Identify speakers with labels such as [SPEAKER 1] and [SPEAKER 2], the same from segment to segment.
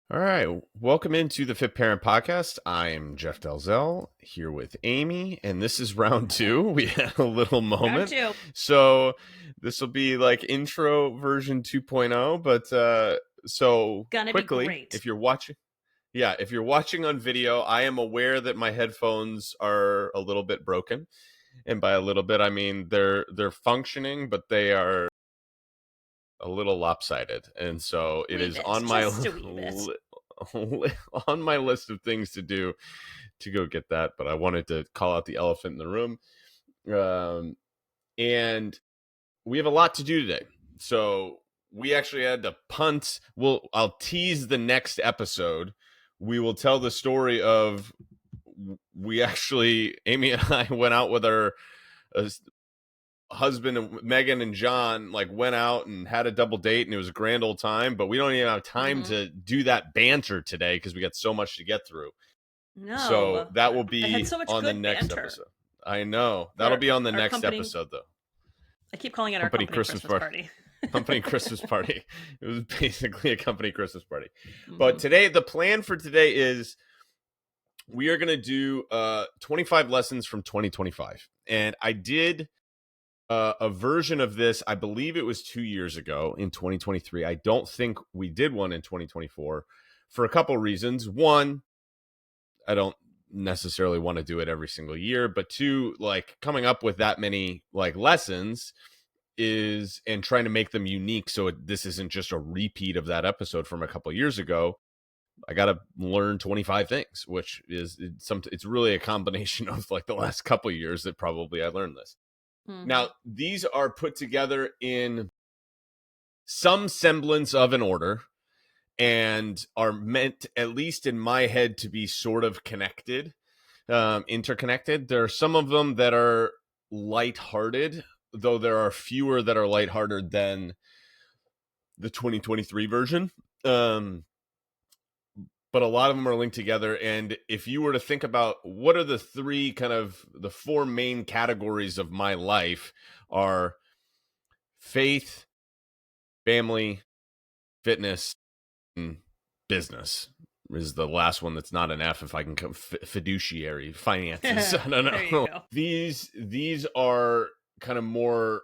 [SPEAKER 1] All right, welcome into the Fit Parent Podcast. I'm Jeff Dalzell here with Amy, and this is round two. We had a little moment,
[SPEAKER 2] Round 2.
[SPEAKER 1] so this will be like intro version 2.0. But so
[SPEAKER 2] Gonna be
[SPEAKER 1] quickly,
[SPEAKER 2] great.
[SPEAKER 1] if you're watching on video, I am aware that my headphones are a little bit broken, and by a little bit, I mean they're functioning, but they are a little lopsided, and so it is on my on my list of things to do to go get that. But I wanted to call out the elephant in the room, and we have a lot to do today. So we actually had to punt. I'll tease the next episode. We will tell the story of Amy and I went out with our husband and Megan and John, like, went out and had a double date, and it was a grand old time, but we don't even have time to do that banter today because we got so much to get through.
[SPEAKER 2] No.
[SPEAKER 1] So that will
[SPEAKER 2] I
[SPEAKER 1] be
[SPEAKER 2] had so much
[SPEAKER 1] on the
[SPEAKER 2] good
[SPEAKER 1] next
[SPEAKER 2] banter.
[SPEAKER 1] episode. I know. That'll be on the next
[SPEAKER 2] company-
[SPEAKER 1] episode, though.
[SPEAKER 2] I keep calling it our company Christmas party.
[SPEAKER 1] Company Christmas party. It was basically a company Christmas party. But today, the plan for today is we are going to do 25 lessons from 2025. And I did a version of this, I believe it was 2 years ago in 2023. I don't think we did one in 2024 for a couple reasons. One, I don't necessarily want to do it every single year, but two, like, coming up with that many like lessons is, and trying to make them unique so this isn't just a repeat of that episode from a couple years ago. I got to learn 25 things, which is it's really a combination of like the last couple years that probably I learned this. Now, these are put together in some semblance of an order and are meant, at least in my head, to be sort of connected, interconnected. There are some of them that are lighthearted, though there are fewer that are lighthearted than the 2023 version. But a lot of them are linked together. And if you were to think about what are the the four main categories of my life are faith, family, fitness, and business is the last one that's not an F, if I can come, fiduciary, finances. I don't know. These are kind of more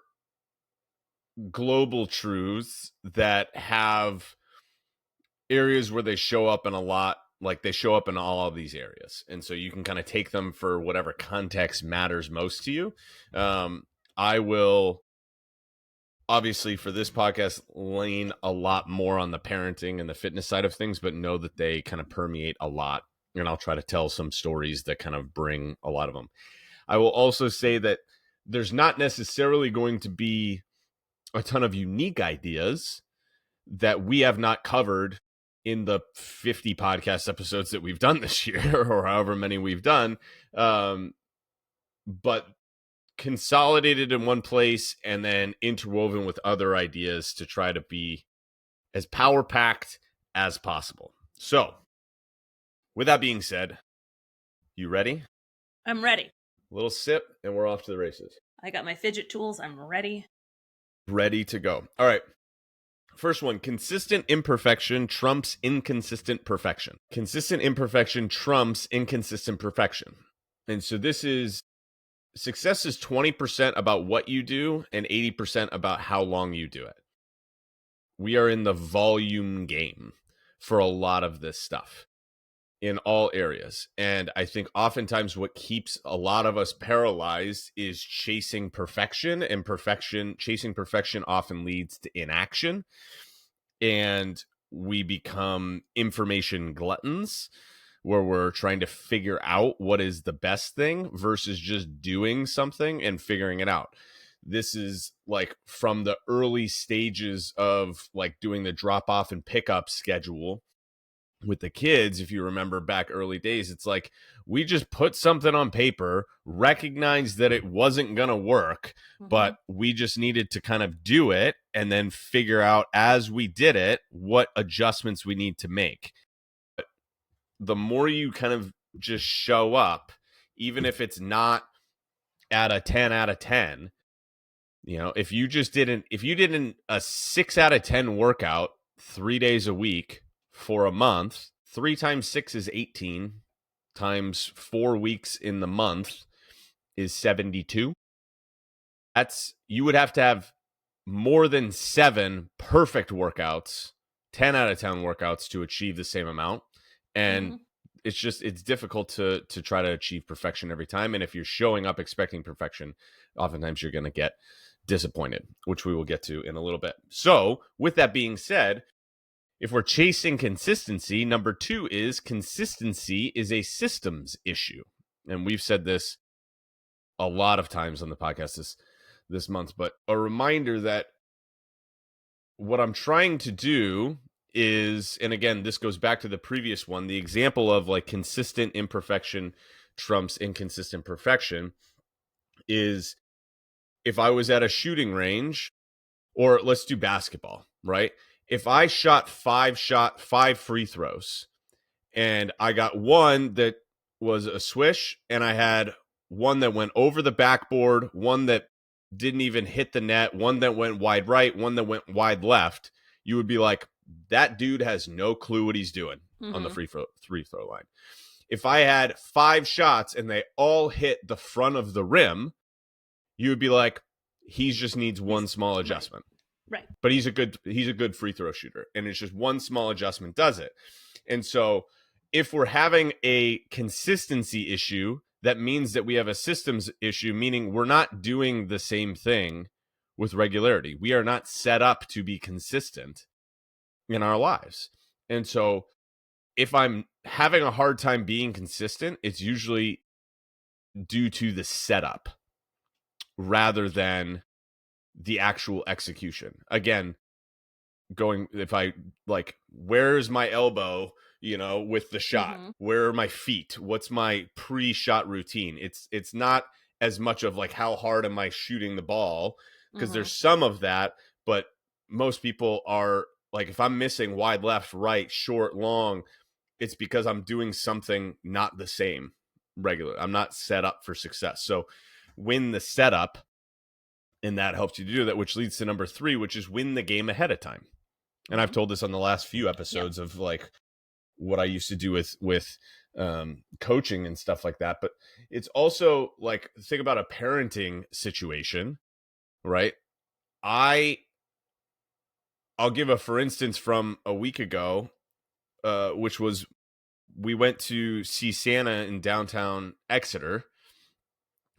[SPEAKER 1] global truths that have areas where they show up in a lot, like they show up in all of these areas. And so you can kind of take them for whatever context matters most to you. I will obviously for this podcast lean a lot more on the parenting and the fitness side of things, but know that they kind of permeate a lot. And I'll try to tell some stories that kind of bring a lot of them. I will also say that there's not necessarily going to be a ton of unique ideas that we have not covered in the 50 podcast episodes that we've done this year or however many we've done, but consolidated in one place and then interwoven with other ideas to try to be as power-packed as possible. So, with that being said, you ready?
[SPEAKER 2] I'm ready.
[SPEAKER 1] A little sip and we're off to the races.
[SPEAKER 2] I got my fidget tools. I'm ready.
[SPEAKER 1] Ready to go. All right. First one, consistent imperfection trumps inconsistent perfection. Consistent imperfection trumps inconsistent perfection. And so success is 20% about what you do and 80% about how long you do it. We are in the volume game for a lot of this stuff in all areas. And I think oftentimes what keeps a lot of us paralyzed is chasing perfection, and chasing perfection often leads to inaction. And we become information gluttons where we're trying to figure out what is the best thing versus just doing something and figuring it out. This is like from the early stages of like doing the drop off and pickup schedule with the kids. If you remember back early days, it's like we just put something on paper, recognized that it wasn't going to work, but we just needed to kind of do it and then figure out as we did it what adjustments we need to make. But the more you kind of just show up, even if it's not at a 10 out of 10, you know, if you did a 6 out of 10 workout 3 days a week for a month. 3 times 6 is 18, times 4 weeks in the month is 72. You would have to have more than 7 perfect workouts, 10 out of 10 workouts to achieve the same amount. And it's difficult to try to achieve perfection every time. And if you're showing up expecting perfection, oftentimes you're going to get disappointed, which we will get to in a little bit. So with that being said, if we're chasing consistency, number 2 is consistency is a systems issue. And we've said this a lot of times on the podcast this month, but a reminder that what I'm trying to do is, and again, this goes back to the previous one, the example of like consistent imperfection trumps inconsistent perfection is if I was at a shooting range, or let's do basketball, right? If I shot 5 free throws and I got one that was a swish and I had one that went over the backboard, one that didn't even hit the net, one that went wide right, one that went wide left, you would be like, that dude has no clue what he's doing on the free throw line. If I had 5 shots and they all hit the front of the rim, you would be like, he just needs one small adjustment.
[SPEAKER 2] Right.
[SPEAKER 1] But he's a good free throw shooter, and it's just one small adjustment does it. And so if we're having a consistency issue, that means that we have a systems issue, meaning we're not doing the same thing with regularity. We are not set up to be consistent in our lives. And so if I'm having a hard time being consistent, it's usually due to the setup rather than the actual execution. Again, if I like, where's my elbow, with the shot? Where are my feet? What's my pre-shot routine? It's not as much of like, how hard am I shooting the ball? Because there's some of that, but most people are like, if I'm missing wide, left, right, short, long, it's because I'm doing something not the same regular. I'm not set up for success. So win the setup, and that helps you to do that, which leads to number 3, which is win the game ahead of time. And I've told this on the last few episodes of like what I used to do with coaching and stuff like that. But it's also like, think about a parenting situation, right? I'll give a for instance from a week ago, which was we went to see Santa in downtown Exeter.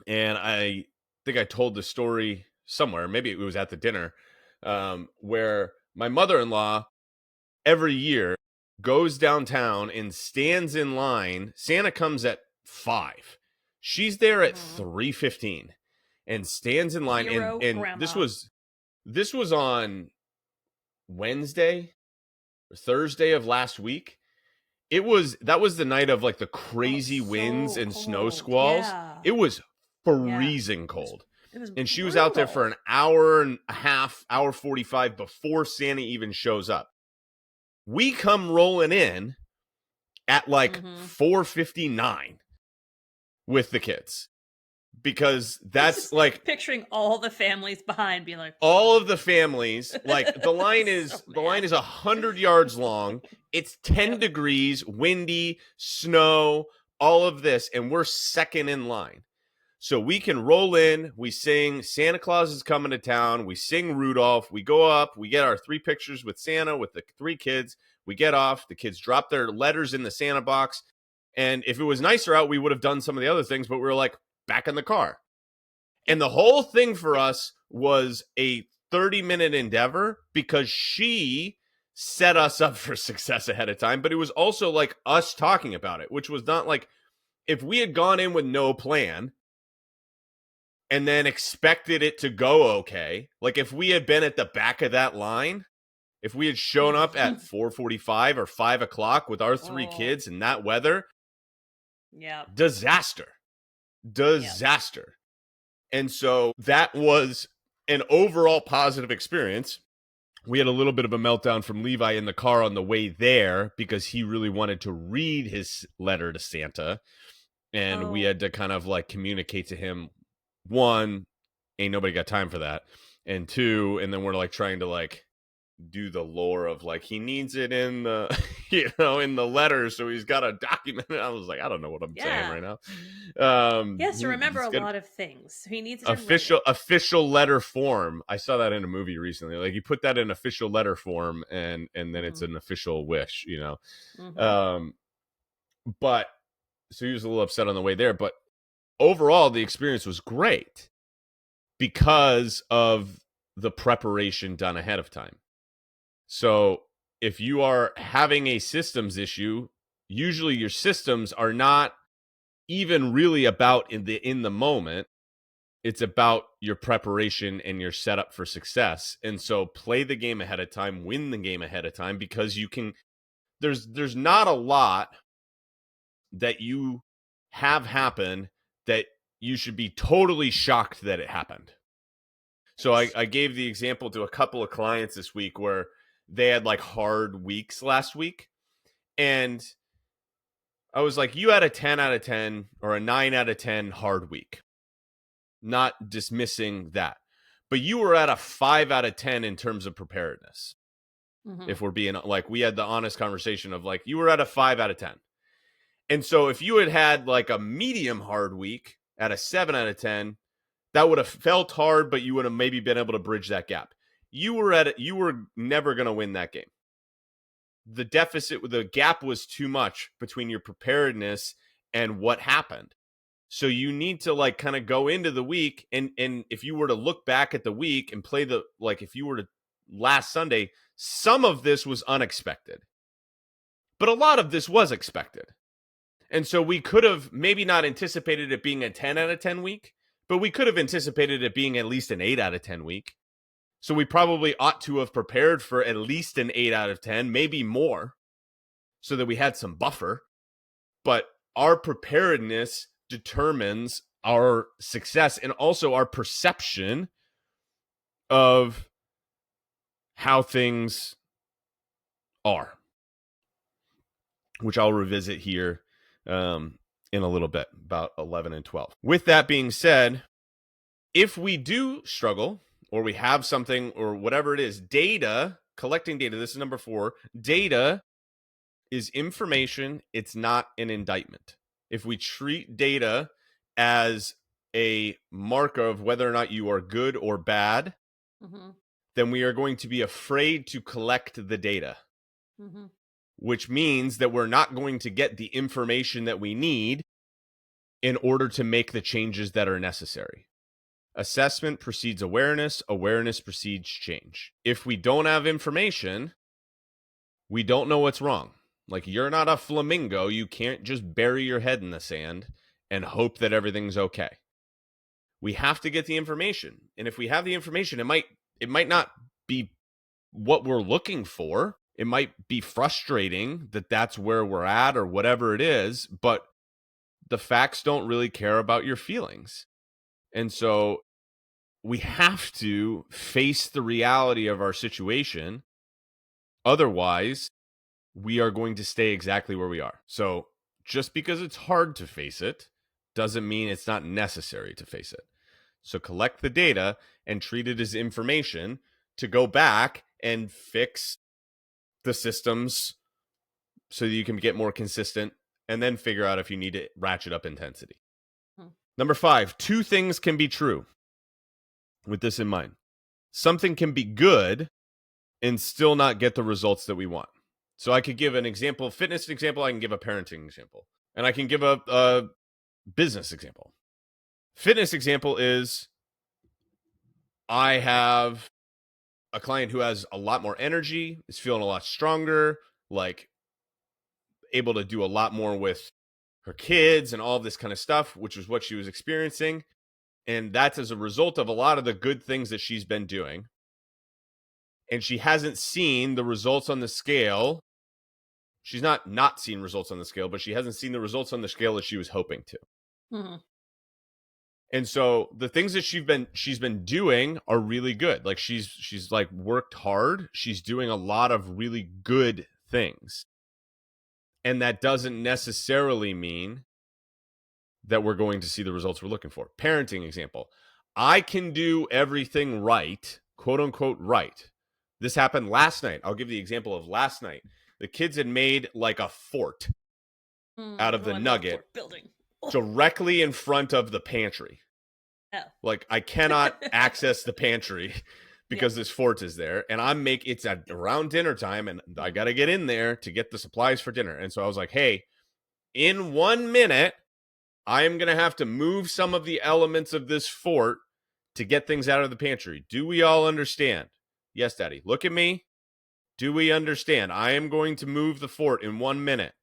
[SPEAKER 1] And I think I told the story somewhere, maybe it was at the dinner, where my mother-in-law every year goes downtown and stands in line. Santa comes at 5. She's there at 3:15 and stands in line. And this was on Wednesday or Thursday of last week. That was the night of like the crazy winds and snow squalls.
[SPEAKER 2] Yeah.
[SPEAKER 1] It was freezing cold. And she was out there for an hour and a half, hour 45 before Santa even shows up. We come rolling in at like 4:59 with the kids, because that's like
[SPEAKER 2] picturing all the families behind being like,
[SPEAKER 1] all of the families, like the line is 100 yards long. It's 10 degrees, windy, snow, all of this, and we're second in line. So we can roll in, we sing Santa Claus is coming to town, we sing Rudolph, we go up, we get our 3 pictures with Santa with the 3 kids, we get off, the kids drop their letters in the Santa box, and if it was nicer out, we would have done some of the other things, but we were like, back in the car. And the whole thing for us was a 30-minute endeavor because she set us up for success ahead of time, but it was also like us talking about it, which was not like, if we had gone in with no plan and then expected it to go okay. Like if we had been at the back of that line, if we had shown up at 4:45 or 5 o'clock with our 3 kids in that weather, disaster. And so that was an overall positive experience. We had a little bit of a meltdown from Levi in the car on the way there because he really wanted to read his letter to Santa. And we had to kind of like communicate to him, 1, ain't nobody got time for that. And 2, and then we're like trying to like do the lore of like he needs it in the in the letter, so he's got to document it. I was like, I don't know what I'm saying
[SPEAKER 2] Yeah.
[SPEAKER 1] right now.
[SPEAKER 2] He has to remember
[SPEAKER 1] He's
[SPEAKER 2] a
[SPEAKER 1] got
[SPEAKER 2] lot of things. He needs it in writing.
[SPEAKER 1] official letter form. I saw that in a movie recently. Like you put that in official letter form, and then it's
[SPEAKER 2] Mhm.
[SPEAKER 1] an official wish.
[SPEAKER 2] Mhm.
[SPEAKER 1] Um, but so he was a little upset on the way there, but overall the experience was great because of the preparation done ahead of time. So if you are having a systems issue, usually your systems are not even really about in the moment. It's about your preparation and your setup for success. And so play the game ahead of time, win the game ahead of time, because you can there's not a lot that you have happen that you should be totally shocked that it happened. So I gave the example to a couple of clients this week where they had like hard weeks last week. And I was like, you had a 10 out of 10 or a 9 out of 10 hard week, not dismissing that. But you were at a 5 out of 10 in terms of preparedness.
[SPEAKER 2] Mhm.
[SPEAKER 1] If we're being like, we had the honest conversation of like, you were at a 5 out of 10. And so if you had like a medium hard week at a 7 out of 10, that would have felt hard, but you would have maybe been able to bridge that gap. You were never going to win that game. The gap was too much between your preparedness and what happened. So you need to like kind of go into the week, and if you were to look back at the week and play the like if you were to last Sunday, some of this was unexpected. But a lot of this was expected. And so we could have maybe not anticipated it being a 10 out of 10 week, but we could have anticipated it being at least an 8 out of 10 week. So we probably ought to have prepared for at least an 8 out of 10, maybe more, so that we had some buffer. But our preparedness determines our success and also our perception of how things are, which I'll revisit here in a little bit, about 11 and 12. With that being said, if we do struggle or we have something or whatever it is, collecting data, this is number 4, data is information. It's not an indictment. If we treat data as a marker of whether or not you are good or bad,
[SPEAKER 2] Mhm.
[SPEAKER 1] then we are going to be afraid to collect the data,
[SPEAKER 2] Mhm.
[SPEAKER 1] which means that we're not going to get the information that we need in order to make the changes that are necessary. Assessment precedes awareness. Awareness precedes change. If we don't have information, we don't know what's wrong. Like, you're not a flamingo. You can't just bury your head in the sand and hope that everything's okay. We have to get the information. And if we have the information, it might not be what we're looking for. It might be frustrating that that's where we're at or whatever it is, but the facts don't really care about your feelings. And so we have to face the reality of our situation. Otherwise, we are going to stay exactly where we are. So just because it's hard to face it doesn't mean it's not necessary to face it. So collect the data and treat it as information to go back and fix the systems so that you can get more consistent, and then figure out if you need to ratchet up intensity.
[SPEAKER 2] Hmm.
[SPEAKER 1] Number 5, 2 things can be true with this in mind. Something can be good and still not get the results that we want. So I could give an example, fitness example, I can give a parenting example, and I can give a business example. Fitness example is I have a client who has a lot more energy, is feeling a lot stronger, like able to do a lot more with her kids and all this kind of stuff, which was what she was experiencing. And that's as a result of a lot of the good things that she's been doing. And she hasn't seen the results on the scale. She's not seen results on the scale, but she hasn't seen the results on the scale that she was hoping to.
[SPEAKER 2] Mhm.
[SPEAKER 1] And so the things that she's been doing are really good. Like she's like worked hard. She's doing a lot of really good things. And that doesn't necessarily mean that we're going to see the results we're looking for. Parenting example. I can do everything right, quote unquote right. This happened last night. I'll give the example of last night. The kids had made like a fort out of the nugget
[SPEAKER 2] building
[SPEAKER 1] directly in front of the pantry.
[SPEAKER 2] Oh.
[SPEAKER 1] Like, I cannot access the pantry because this fort is there. And it's at around dinner time, and I got to get in there to get the supplies for dinner. And so I was like, hey, in 1 minute, I am going to have to move some of the elements of this fort to get things out of the pantry. Do we all understand? Yes, Daddy. Look at me. Do we understand? I am going to move the fort in 1 minute,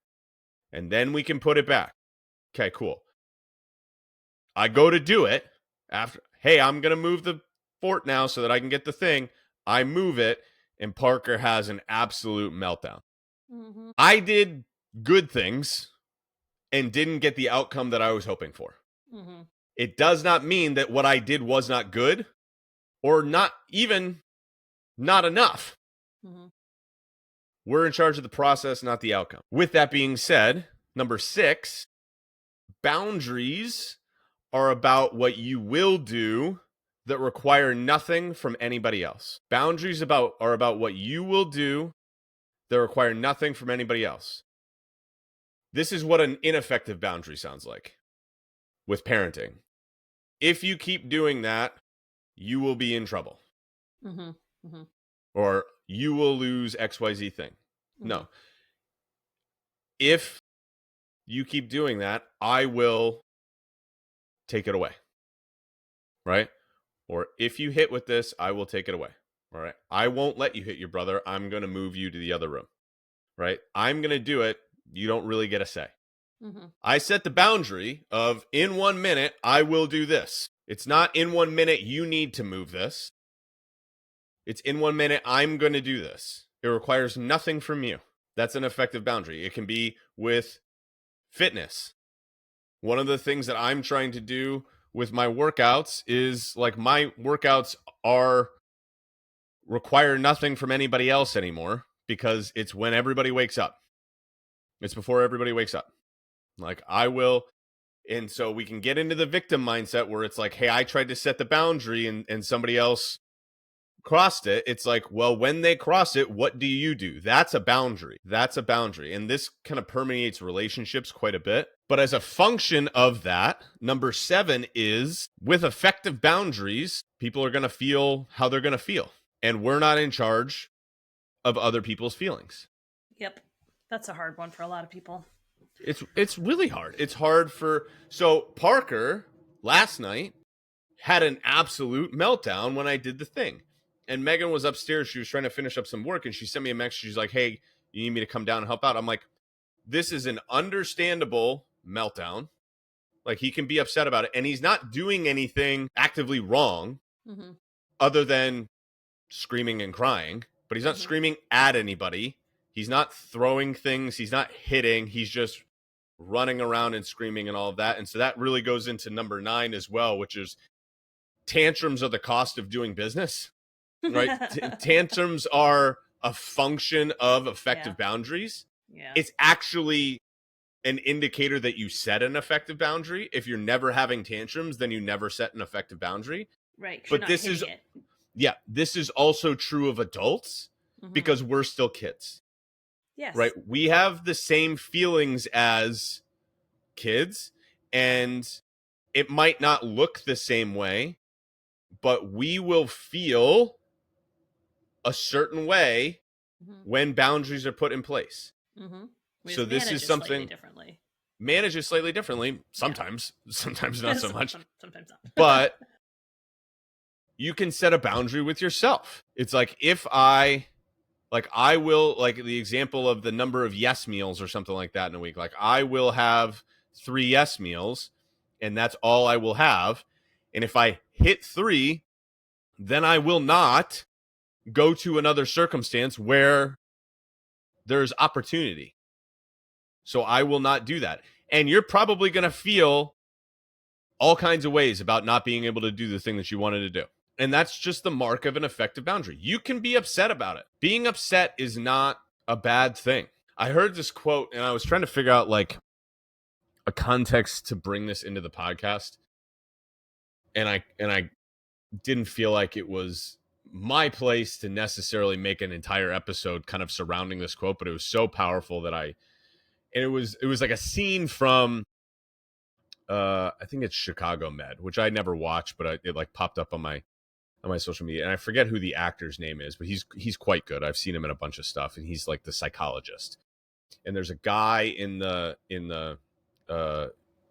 [SPEAKER 1] and then we can put it back. Okay, cool. I go to do it after. Hey, I'm going to move the fort now so that I can get the thing. I move it, and Parker has an absolute meltdown.
[SPEAKER 2] Mm-hmm.
[SPEAKER 1] I did good things and didn't get the outcome that I was hoping for.
[SPEAKER 2] Mm-hmm.
[SPEAKER 1] It does not mean that what I did was not good or not even not enough.
[SPEAKER 2] Mm-hmm.
[SPEAKER 1] We're in charge of the process, not the outcome. With that being said, number 6, boundaries are about what you will do that require nothing from anybody else. Boundaries are about what you will do that require nothing from anybody else. This is what an ineffective boundary sounds like with parenting. If you keep doing that, you will be in trouble.
[SPEAKER 2] Mm-hmm. Mm-hmm.
[SPEAKER 1] Or you will lose XYZ thing.
[SPEAKER 2] Mm-hmm.
[SPEAKER 1] No. If you keep doing that, I will take it away. Right? Or if you hit with this, I will take it away. All right? I won't let you hit your brother. I'm going to move you to the other room. Right? I'm going to do it. You don't really get a say.
[SPEAKER 2] Mm-hmm.
[SPEAKER 1] I set the boundary of in 1 minute, I will do this. It's not in 1 minute, you need to move this. It's in 1 minute, I'm going to do this. It requires nothing from you. That's an effective boundary. It can be with fitness. One of the things that I'm trying to do with my workouts is like my workouts require nothing from anybody else anymore because it's when everybody wakes up. It's before everybody wakes up. Like I will. And so we can get into the victim mindset where it's like, hey, I tried to set the boundary and somebody else crossed it. It's like, well, when they cross it, what do you do? That's a boundary. That's a boundary. And this kind of permeates relationships quite a bit. But as a function of that, number 7 is with effective boundaries, people are going to feel how they're going to feel. And we're not in charge of other people's feelings.
[SPEAKER 2] Yep. That's a hard one for a lot of people.
[SPEAKER 1] It's really hard. It's hard so Parker last night had an absolute meltdown when I did the thing. And Megan was upstairs. She was trying to finish up some work and she sent me a message. She's like, hey, you need me to come down and help out? I'm like, this is an understandable meltdown. Like he can be upset about it. And he's not doing anything actively wrong other than screaming and crying. But he's not screaming at anybody. He's not throwing things. He's not hitting. He's just running around and screaming and all of that. And so that really goes into number 9 as well, which is tantrums are the cost of doing business, right? Tantrums are a function of effective boundaries.
[SPEAKER 2] Yeah.
[SPEAKER 1] It's actually an indicator that you set an effective boundary. If you're never having tantrums, then you never set an effective boundary.
[SPEAKER 2] Right.
[SPEAKER 1] But this is also true of adults because we're still kids.
[SPEAKER 2] Yes.
[SPEAKER 1] Right? We have the same feelings as kids, and it might not look the same way, but we will feel a certain way when boundaries are put in place.
[SPEAKER 2] So this is something
[SPEAKER 1] manages slightly differently. Sometimes not so much.
[SPEAKER 2] Sometimes not.
[SPEAKER 1] But you can set a boundary with yourself. It's like if I will, like the example of the number of yes meals or something like that in a week. Like I will have 3 yes meals and that's all I will have. And if I hit 3, then I will not go to another circumstance where there's opportunity. So I will not do that. And you're probably going to feel all kinds of ways about not being able to do the thing that you wanted to do. And that's just the mark of an effective boundary. You can be upset about it. Being upset is not a bad thing. I heard this quote and I was trying to figure out like a context to bring this into the podcast. And I didn't feel like it was my place to necessarily make an entire episode kind of surrounding this quote, but it was so powerful that it was like a scene from I think it's Chicago Med, which I never watched, but it like popped up on my social media, and I forget who the actor's name is, but he's quite good. I've seen him in a bunch of stuff, and he's like the psychologist. And there's a guy uh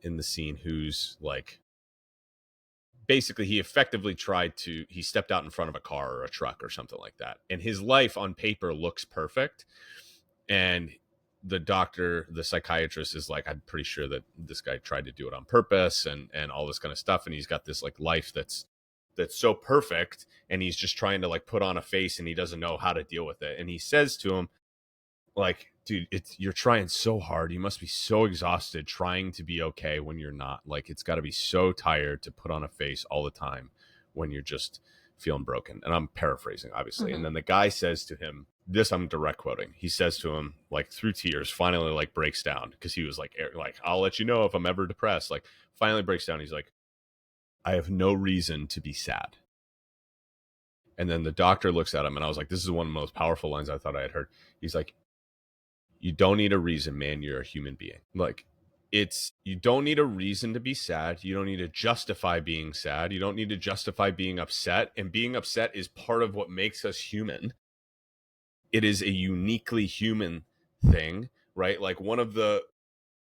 [SPEAKER 1] in the scene who's like, basically he effectively he stepped out in front of a car or a truck or something like that, and his life on paper looks perfect. And the psychiatrist is like, I'm pretty sure that this guy tried to do it on purpose and all this kind of stuff, and he's got this like life that's so perfect, and he's just trying to like put on a face, and he doesn't know how to deal with it. And he says to him, like, dude, you're trying so hard, you must be so exhausted trying to be okay when you're not. Like, it's got to be so tired to put on a face all the time when you're just feeling broken. And I'm paraphrasing, obviously. And then the guy says to him, this I'm direct quoting, he says to him, like through tears, finally like breaks down, because he was like, I'll let you know if I'm ever depressed. Like, finally breaks down. He's like, I have no reason to be sad. And then the doctor looks at him, and I was like, this is one of the most powerful lines I thought I had heard. He's like, you don't need a reason, man. You're a human being. Like, you don't need a reason to be sad. You don't need to justify being sad. You don't need to justify being upset. And being upset is part of what makes us human. It is a uniquely human thing, right? Like, one of the,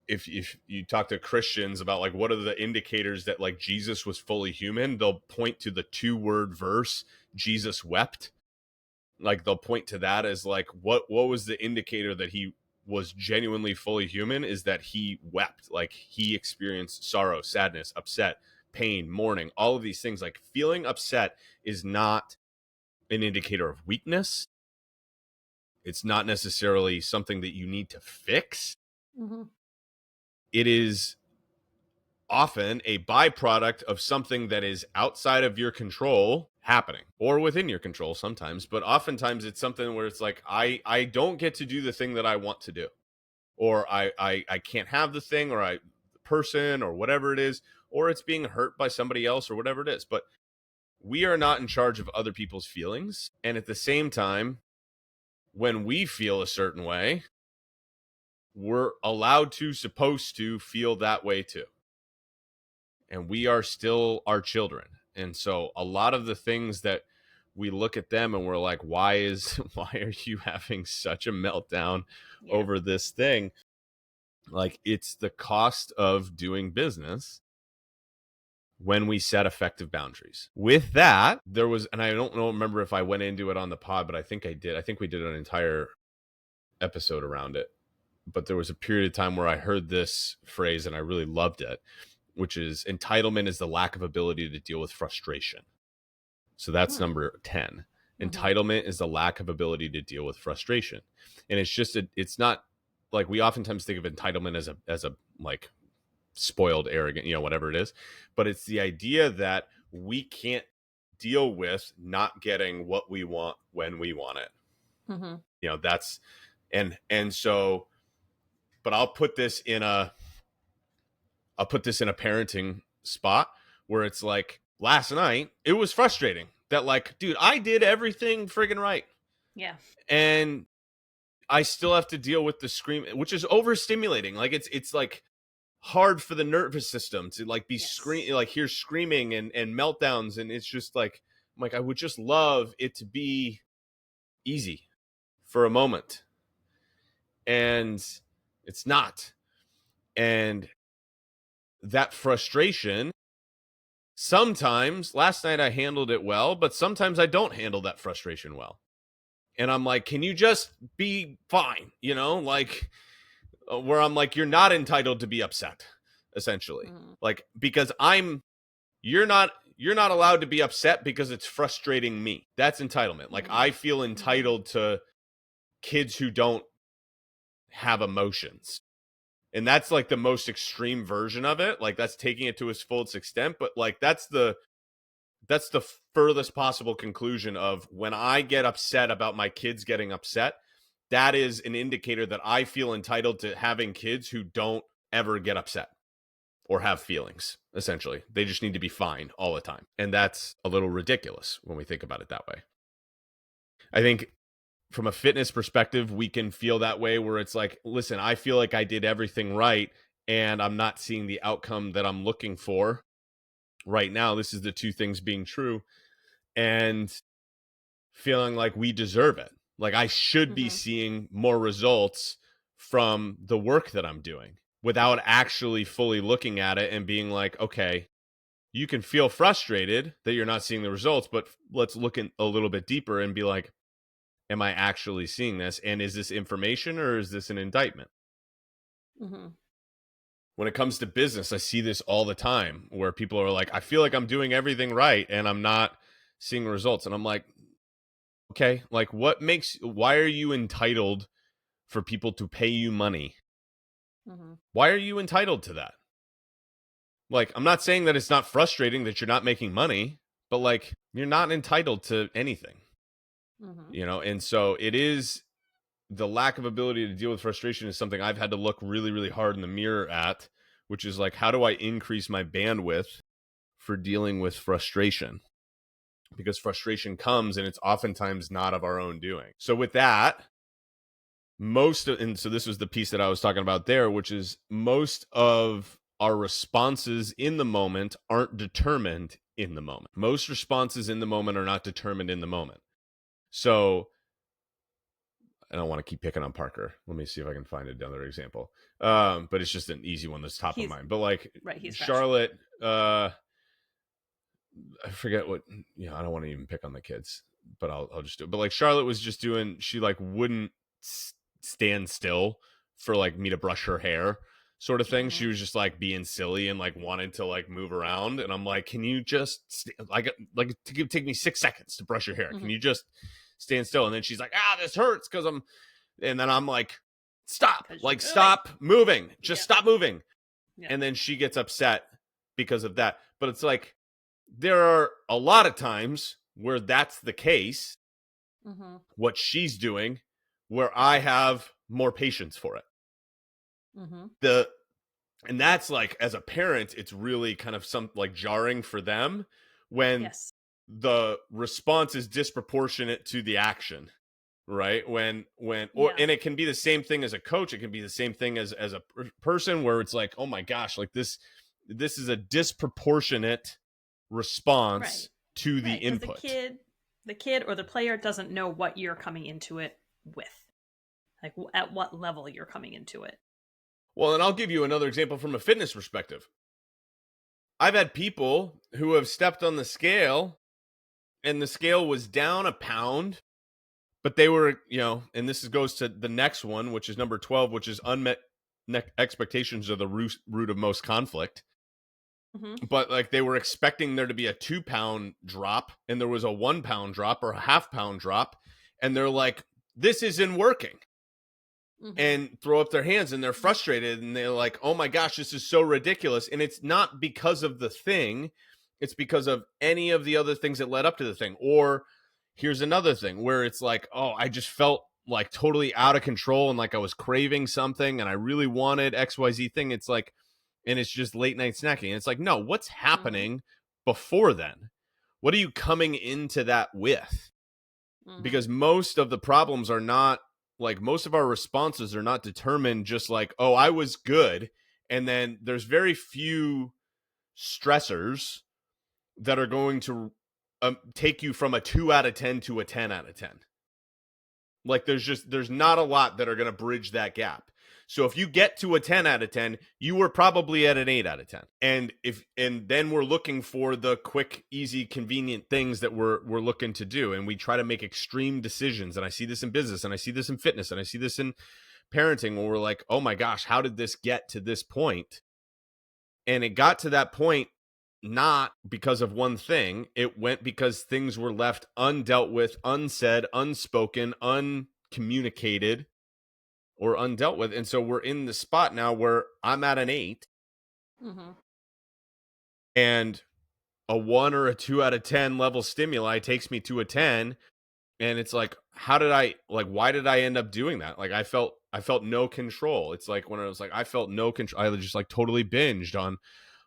[SPEAKER 1] if you talk to Christians about like what are the indicators that like Jesus was fully human, they'll point to the 2-word verse, Jesus wept. Like, they'll point to that as like what was the indicator that he was genuinely fully human, is that he wept. Like, he experienced sorrow, sadness, upset, pain, mourning, all of these things. Like, feeling upset is not an indicator of weakness. It's not necessarily something that you need to fix. It is often a byproduct of something that is outside of your control happening, or within your control sometimes, but oftentimes it's something where it's like, I don't get to do the thing that I want to do, or I can't have the thing, or the person, or whatever it is, or it's being hurt by somebody else, or whatever it is. But we are not in charge of other people's feelings. And at the same time, when we feel a certain way, we're supposed to feel that way too. And we are still our children. And so a lot of the things that we look at them and we're like, why are you having such a meltdown over this thing? Like, it's the cost of doing business when we set effective boundaries. With that, there was, and I don't remember if I went into it on the pod, but I think I did. I think we did an entire episode around it. But there was a period of time where I heard this phrase and I really loved it, which is, entitlement is the lack of ability to deal with frustration. So that's number 10. Entitlement is the lack of ability to deal with frustration. And it's just, it's not like, we oftentimes think of entitlement as a like spoiled, arrogant, whatever it is. But it's the idea that we can't deal with not getting what we want when we want it. That's, and so, but I'll put this in a parenting spot where it's like, last night it was frustrating that, like, dude, I did everything friggin' right.
[SPEAKER 2] Yeah.
[SPEAKER 1] And I still have to deal with the scream, which is overstimulating. Like, it's like hard for the nervous system to like be like hear screaming and meltdowns. And it's just like, I'm like, I would just love it to be easy for a moment. And it's not. And that frustration, sometimes, last night I handled it well, but sometimes I don't handle that frustration well. And I'm like, can you just be fine? Like, where I'm like, you're not entitled to be upset, essentially. Like, because you're not allowed to be upset because it's frustrating me. That's entitlement. Like, I feel entitled to kids who don't have emotions. And that's like the most extreme version of it. Like, that's taking it to its fullest extent. But like, that's the furthest possible conclusion of, when I get upset about my kids getting upset, that is an indicator that I feel entitled to having kids who don't ever get upset or have feelings. Essentially, they just need to be fine all the time. And that's a little ridiculous when we think about it that way. I think from a fitness perspective, we can feel that way where it's like, listen, I feel like I did everything right and I'm not seeing the outcome that I'm looking for right now. This is the two things being true, and feeling like we deserve it. Like I should be seeing more results from the work that I'm doing without actually fully looking at it and being like, okay, you can feel frustrated that you're not seeing the results, but let's look in a little bit deeper and be like, am I actually seeing this? And is this information or is this an indictment? When it comes to business, I see this all the time where people are like, I feel like I'm doing everything right and I'm not seeing results. And I'm like, okay, like why are you entitled for people to pay you money? Why are you entitled to that? Like, I'm not saying that it's not frustrating that you're not making money, but like, you're not entitled to anything, And so it is, the lack of ability to deal with frustration is something I've had to look really, really hard in the mirror at, which is like, how do I increase my bandwidth for dealing with frustration? Because frustration comes and it's oftentimes not of our own doing. So with that, and so this was the piece that I was talking about there, which is most of our responses in the moment aren't determined in the moment. Most responses in the moment are not determined in the moment. So I don't want to keep picking on Parker. Let me see if I can find another example. But it's just an easy one that's top of mind. But like Charlotte, I forget what, I don't want to even pick on the kids, but I'll just do it. But like Charlotte was just doing, she like wouldn't stand still for like me to brush her hair sort of thing. She was just like being silly and like wanted to like move around. And I'm like, can you just take me 6 seconds to brush your hair? Can you just stand still? And then she's like, this hurts because and then I'm like, stop moving, stop moving. Yeah. And then she gets upset because of that. But it's like, there are a lot of times where that's the case, what she's doing, where I have more patience for it. And that's like, as a parent, it's really kind of jarring for them when the response is disproportionate to the action, right? And it can be the same thing as a coach. It can be the same thing as a person where it's like, oh my gosh, like this is a disproportionate response to the input.
[SPEAKER 2] The kid or the player doesn't know what you're coming into it with, like at what level you're coming into it.
[SPEAKER 1] Well, and I'll give you another example from a fitness perspective. I've had people who have stepped on the scale and the scale was down a pound, but they were, and this goes to the next one, which is number 12, which is unmet expectations are the root of most conflict. But like they were expecting there to be a 2-pound drop and there was a 1-pound drop or a half-pound drop. And they're like, this isn't working. And throw up their hands and they're frustrated and they're like, oh my gosh, this is so ridiculous. And it's not because of the thing. It's because of any of the other things that led up to the thing. Or here's another thing where it's like, oh, I just felt like totally out of control and like I was craving something and I really wanted XYZ thing. It's like, and it's just late night snacking. And it's like, no, what's happening before then? What are you coming into that with? Because most of the problems are not, like, most of our responses are not determined just like, oh, I was good. And then there's very few stressors that are going to take you from a 2 out of 10 to a 10 out of 10. Like there's not a lot that are going to bridge that gap. So if you get to a 10 out of 10, you were probably at an 8 out of 10. And then we're looking for the quick, easy, convenient things that we're looking to do. And we try to make extreme decisions. And I see this in business and I see this in fitness and I see this in parenting when we're like, oh my gosh, how did this get to this point? And it got to that point not because of one thing. It went because things were left undealt with, unsaid, unspoken, uncommunicated, or undealt with. And so we're in the spot now where I'm at an 8 and a 1 or a 2 out of 10 level stimuli takes me to a 10. And it's like, why did I end up doing that? Like I felt no control. It's like when I was like, I felt no control. I just like totally binged on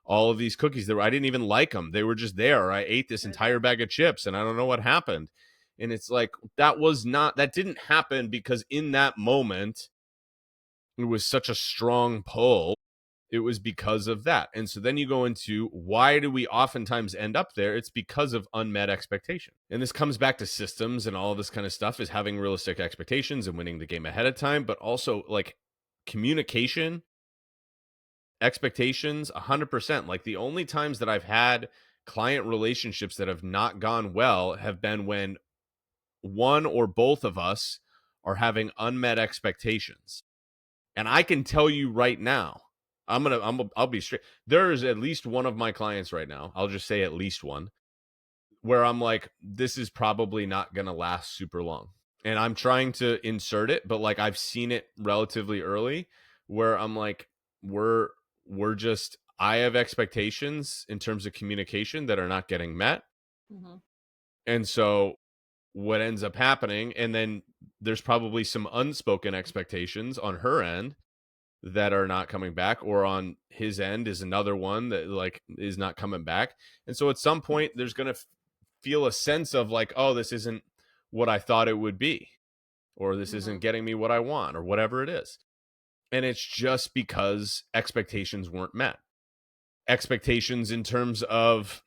[SPEAKER 1] all of these cookies I didn't even like them. They were just there. I ate this entire bag of chips and I don't know what happened. And it's like, that didn't happen because in that moment, it was such a strong pull. It was because of that. And so then you go into, why do we oftentimes end up there? It's because of unmet expectation. And this comes back to systems and all this kind of stuff, is having realistic expectations and winning the game ahead of time, but also like communication, expectations, 100%. Like the only times that I've had client relationships that have not gone well have been when one or both of us are having unmet expectations. And I can tell you right now, I'll be straight. There is at least one of my clients right now, I'll just say at least one, where I'm like, this is probably not going to last super long. And I'm trying to insert it, but like I've seen it relatively early where I'm like, I have expectations in terms of communication that are not getting met.
[SPEAKER 2] Mm-hmm.
[SPEAKER 1] And so what ends up happening, and then there's probably some unspoken expectations on her end that are not coming back, or on his end is another one that like is not coming back. And so at some point there's going to feel a sense of like, oh, this isn't what I thought it would be, or this isn't getting me what I want, or whatever it is. And it's just because expectations weren't met. Expectations in terms of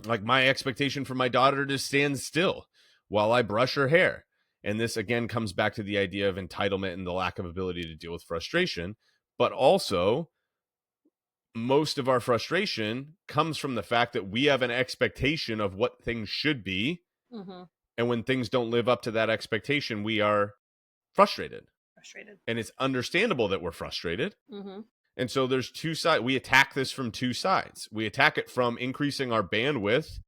[SPEAKER 1] like my expectation for my daughter to stand still while I brush her hair. And this again comes back to the idea of entitlement and the lack of ability to deal with frustration. But also, most of our frustration comes from the fact that we have an expectation of what things should be.
[SPEAKER 2] Mm-hmm.
[SPEAKER 1] And when things don't live up to that expectation, we are frustrated.
[SPEAKER 2] Frustrated.
[SPEAKER 1] And it's understandable that we're frustrated.
[SPEAKER 2] Mm-hmm.
[SPEAKER 1] And so there's two sides. We attack this from two sides. We attack it from increasing our bandwidth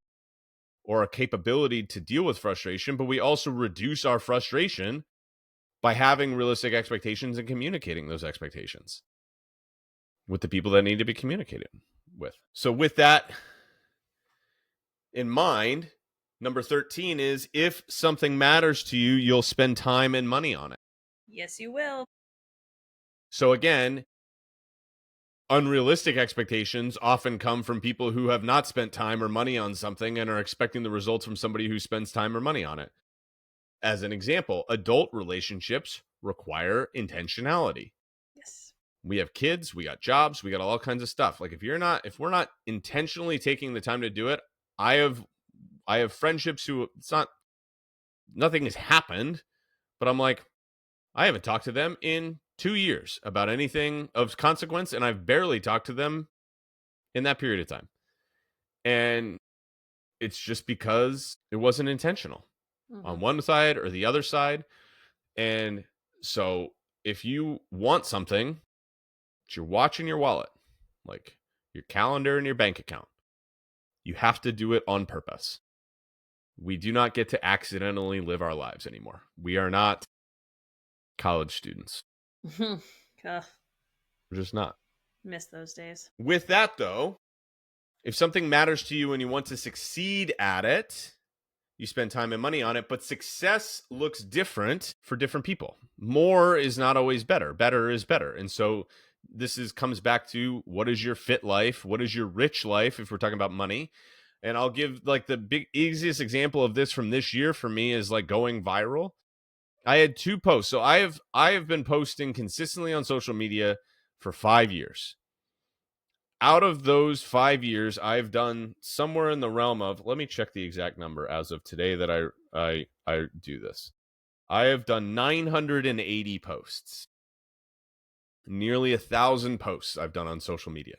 [SPEAKER 1] or a capability to deal with frustration, but we also reduce our frustration by having realistic expectations and communicating those expectations with the people that need to be communicated with. So with that in mind, number 13 is, if something matters to you, you'll spend time and money on it.
[SPEAKER 2] Yes, you will.
[SPEAKER 1] So again, unrealistic expectations often come from people who have not spent time or money on something and are expecting the results from somebody who spends time or money on it. As an example, adult relationships require intentionality.
[SPEAKER 2] Yes.
[SPEAKER 1] We have kids, we got jobs, we got all kinds of stuff. Like if we're not intentionally taking the time to do it, I have friendships who nothing has happened, but I'm like, I haven't talked to them in 2 years about anything of consequence, and I've barely talked to them in that period of time. And it's just because it wasn't intentional on one side or the other side. And so if you want something, it's your watch and your wallet, like your calendar and your bank account, you have to do it on purpose. We do not get to accidentally live our lives anymore. We are not college students.
[SPEAKER 2] Ugh,
[SPEAKER 1] We're just not.
[SPEAKER 2] miss those days.
[SPEAKER 1] With that, though, if something matters to you and you want to succeed at it, you spend time and money on it, but success looks different for different people. More is not always better. Better is better. And so comes back to, what is your fit life? What is your rich life if we're talking about money? And I'll give like the easiest example of this from this year for me is like going viral. I had 2 posts. So I have been posting consistently on social media for 5 years. Out of those 5 years, I've done somewhere in the realm of, let me check the exact number as of today that I do this. I have done 980 posts. Nearly 1,000 posts I've done on social media.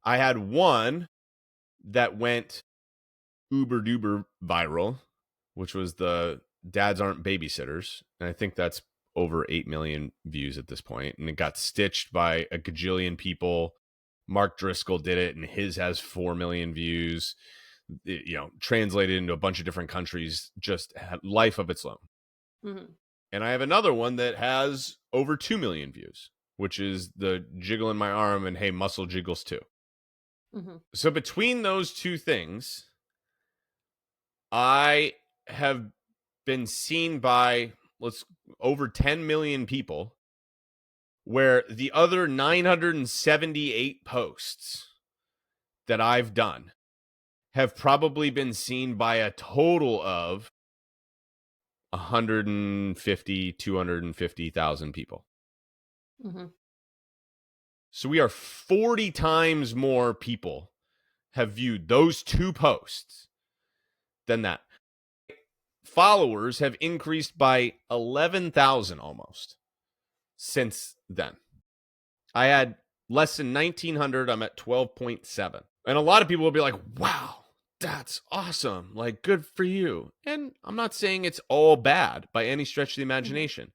[SPEAKER 1] I had one that went uber duper viral, which was the Dads Aren't Babysitters. And I think that's over 8 million views at this point. And it got stitched by a gajillion people. Mark Driscoll did it, and his has 4 million views. Translated into a bunch of different countries, just had life of its own. And I have another one that has over 2 million views, which is the jiggle in my arm and hey, muscle jiggles too. So between those two things, I have been seen by over 10 million people, where the other 978 posts that I've done have probably been seen by a total of 150, 250,000 people.
[SPEAKER 2] Mm-hmm.
[SPEAKER 1] So we are 40 times more people have viewed those two posts than that. Followers have increased by 11,000 almost since then. I had less than 1,900. I'm at 12.7. And a lot of people will be like, wow, that's awesome. Like, good for you. And I'm not saying it's all bad by any stretch of the imagination,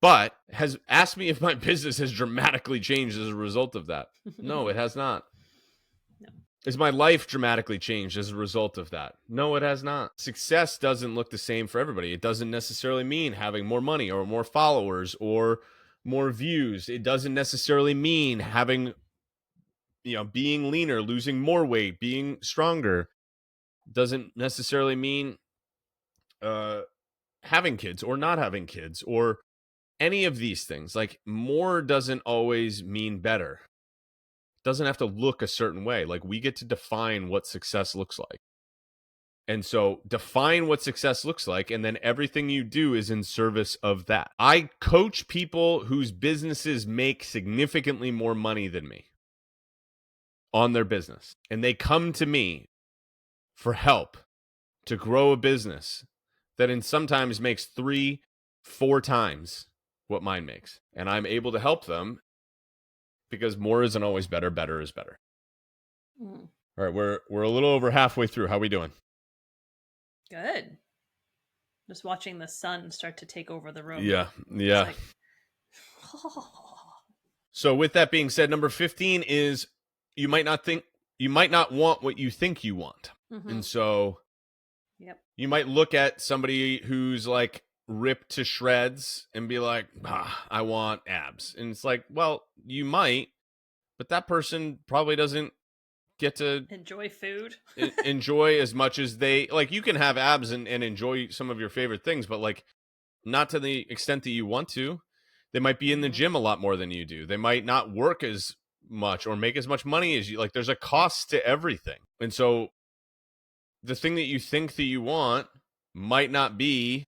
[SPEAKER 1] but has asked me if my business has dramatically changed as a result of that. No, it has not.
[SPEAKER 2] No.
[SPEAKER 1] Is my life dramatically changed as a result of that? No, it has not. Success doesn't look the same for everybody. It doesn't necessarily mean having more money or more followers or more views. It doesn't necessarily mean having, being leaner, losing more weight, being stronger. It doesn't necessarily mean having kids or not having kids or any of these things. Like, more doesn't always mean better. It doesn't have to look a certain way. Like, we get to define what success looks like. And so define what success looks like, and then everything you do is in service of that. I coach people whose businesses make significantly more money than me on their business. And they come to me for help to grow a business that in sometimes makes 3-4 times what mine makes. And I'm able to help them because more isn't always better. Better is better.
[SPEAKER 2] Mm.
[SPEAKER 1] All right, we're a little over halfway through. How we doing?
[SPEAKER 2] Good. Just watching the sun start to take over the room.
[SPEAKER 1] Yeah.
[SPEAKER 2] Like,
[SPEAKER 1] So with that being said, number 15 is you might not want what you think you want.
[SPEAKER 2] mm-hmm.
[SPEAKER 1] And so
[SPEAKER 2] Yep.
[SPEAKER 1] You might look at somebody who's like ripped to shreds and be like, I want abs. And it's like, well, you might, but that person probably doesn't get to
[SPEAKER 2] enjoy food.
[SPEAKER 1] enjoy as much as they like. You can have abs and enjoy some of your favorite things, but like not to the extent that you want to. They might be in the gym a lot more than you do. They might not work as much or make as much money as you. Like, there's a cost to everything. And so the thing that you think that you want might not be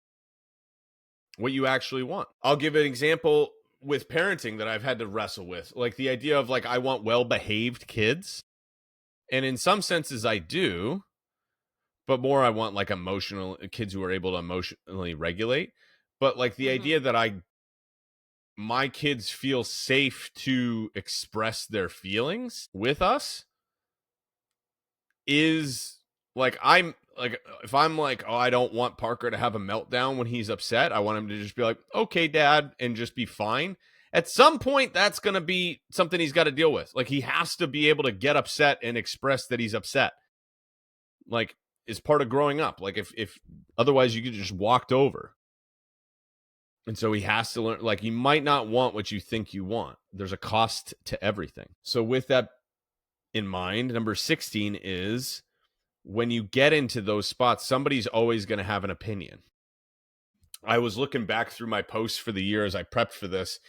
[SPEAKER 1] what you actually want. I'll give an example with parenting that I've had to wrestle with. Like the idea of like, I want well-behaved kids. And in some senses I do, but more I want like emotional kids who are able to emotionally regulate. But like the idea that my kids feel safe to express their feelings with us is like, I'm like, if I'm like, oh, I don't want Parker to have a meltdown when he's upset, I want him to just be like, okay, Dad, and just be fine. At some point, that's going to be something he's got to deal with. Like, he has to be able to get upset and express that he's upset. Like, it's part of growing up. Like, if otherwise you get just walked over. And so he has to learn, like, you might not want what you think you want. There's a cost to everything. So with that in mind, number 16 is when you get into those spots, somebody's always going to have an opinion. I was looking back through my posts for the year as I prepped for this,